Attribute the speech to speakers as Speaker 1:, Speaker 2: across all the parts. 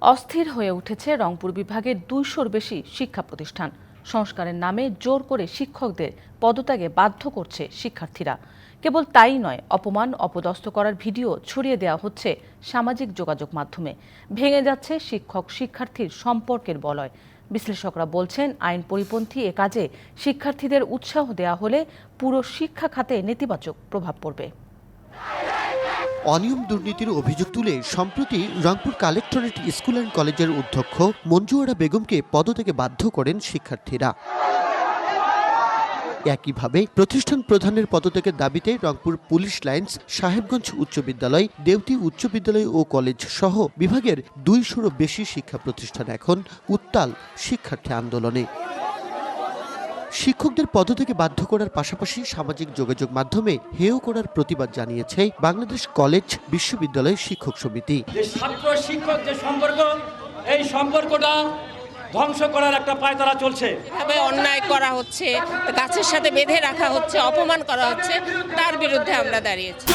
Speaker 1: অস্থির হয়ে উঠেছে রংপুর বিভাগের ২০০-র বেশি শিক্ষা প্রতিষ্ঠান। সংস্কারের নামে জোর করে শিক্ষকদের পদত্যাগে বাধ্য করছে শিক্ষার্থীরা। কেবল তাই নয়, অপমান অপদস্থ করার ভিডিও ছড়িয়ে দেওয়া হচ্ছে সামাজিক যোগাযোগ মাধ্যমে। ভেঙে যাচ্ছে শিক্ষক শিক্ষার্থীর সম্পর্কের বলয়। বিশ্লেষকরা বলছেন, আইন পরিপন্থী এ কাজে শিক্ষার্থীদের উৎসাহ দেওয়া হলে পুরো শিক্ষা খাতে নেতিবাচক প্রভাব পড়বে।
Speaker 2: অনিয়ম দুর্নীতির অভিযোগ তুলে সম্প্রতি রংপুর কালেক্টরেট স্কুল অ্যান্ড কলেজের অধ্যক্ষ মঞ্জুয়ারা বেগমকে পদত্যাগে বাধ্য করেন শিক্ষার্থীরা। একইভাবে প্রতিষ্ঠান প্রধানের পদত্যাগের দাবিতে রংপুর পুলিশ লাইন্স, সাহেবগঞ্জ উচ্চ বিদ্যালয়, দেউতি উচ্চ বিদ্যালয় ও কলেজ সহ বিভাগের ২০০-রও বেশি শিক্ষা প্রতিষ্ঠান এখন উত্তাল শিক্ষার্থী আন্দোলনে। শিক্ষকদের পদত্যাগে বাধ্য করার পাশাপাশি সামাজিক যোগাযোগ মাধ্যমে হেয় করার প্রতিবাদ জানিয়েছে বাংলাদেশ কলেজ বিশ্ববিদ্যালয় শিক্ষক সমিতি।
Speaker 3: ছাত্র শিক্ষক যে সম্পর্ক, এই সম্পর্কটা ধ্বংস করার একটা পায়তারা চলছে।
Speaker 4: এভাবে অন্যায় করা হচ্ছে, গাছের সাথে বেঁধে রাখা হচ্ছে, অপমান করা হচ্ছে, তার বিরুদ্ধে আমরা দাঁড়িয়েছি।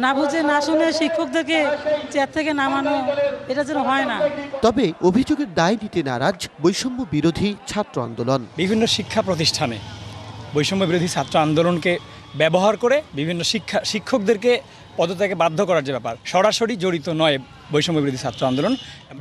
Speaker 5: না বুঝে না শুনে শিক্ষকদেরকে চেয়ার থেকে নামানো, এটা যেন হয় না।
Speaker 2: তবে অভিযোগের দায় নিতে নারাজ বৈষম্য বিরোধী ছাত্র আন্দোলন।
Speaker 6: বিভিন্ন শিক্ষা প্রতিষ্ঠানে বৈষম্য বিরোধী ছাত্র আন্দোলনকে ব্যবহার করে বিভিন্ন শিক্ষকদেরকে পদত্যাগে বাধ্য করার যে ব্যাপার, সরাসরি জড়িত নয় বৈষম্য বিরোধী ছাত্র আন্দোলন।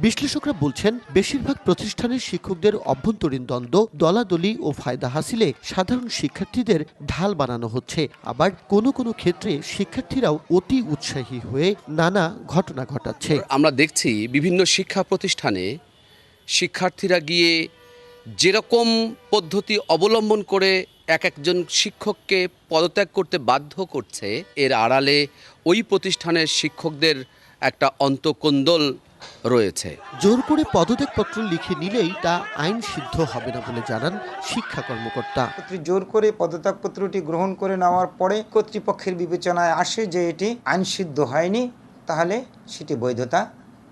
Speaker 2: বিশ্লেষকরা বলছেন, বেশিরভাগ প্রতিষ্ঠানের শিক্ষকদের অভ্যন্তরীণ দ্বন্দ্ব, দলাদলি ও ফায়দা হাসিলে সাধারণ শিক্ষার্থীদের ঢাল বানানো হচ্ছে। আবার কোনো কোনো ক্ষেত্রে শিক্ষার্থীরাও অতি উৎসাহী হয়ে নানা ঘটনা ঘটাচ্ছে।
Speaker 7: আমরা দেখছি বিভিন্ন শিক্ষা প্রতিষ্ঠানে শিক্ষার্থীরা গিয়ে যেরকম পদ্ধতি অবলম্বন করে একজন শিক্ষককে পদত্যাগ করতে বাধ্য করছে, এর আড়ালে ওই প্রতিষ্ঠানের শিক্ষকদের একটা অন্তঃকোন্দল রয়েছে।
Speaker 2: জোর করে পদত্যাগপত্র লিখে নিলেই তা আইন সিদ্ধ হবে না বলে জানান শিক্ষা কর্মকর্তা।
Speaker 8: জোর করে পদত্যাগপত্রটি গ্রহণ করে নেওয়ার পরে কর্তৃপক্ষের বিবেচনায় আসে যে এটি আইন সিদ্ধ হয়নি, তাহলে সেটি বৈধতা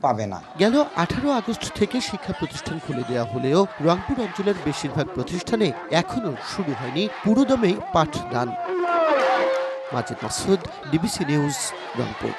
Speaker 8: পাবে না।
Speaker 2: গেল 18 আগস্ট থেকে শিক্ষা প্রতিষ্ঠান খুলে দেওয়া হলেও রংপুর অঞ্চলের বেশিরভাগ প্রতিষ্ঠানে এখনো শুরু হয়নি পুরোদমে পাঠদান। Majed Masud, DBC news, Rangpur.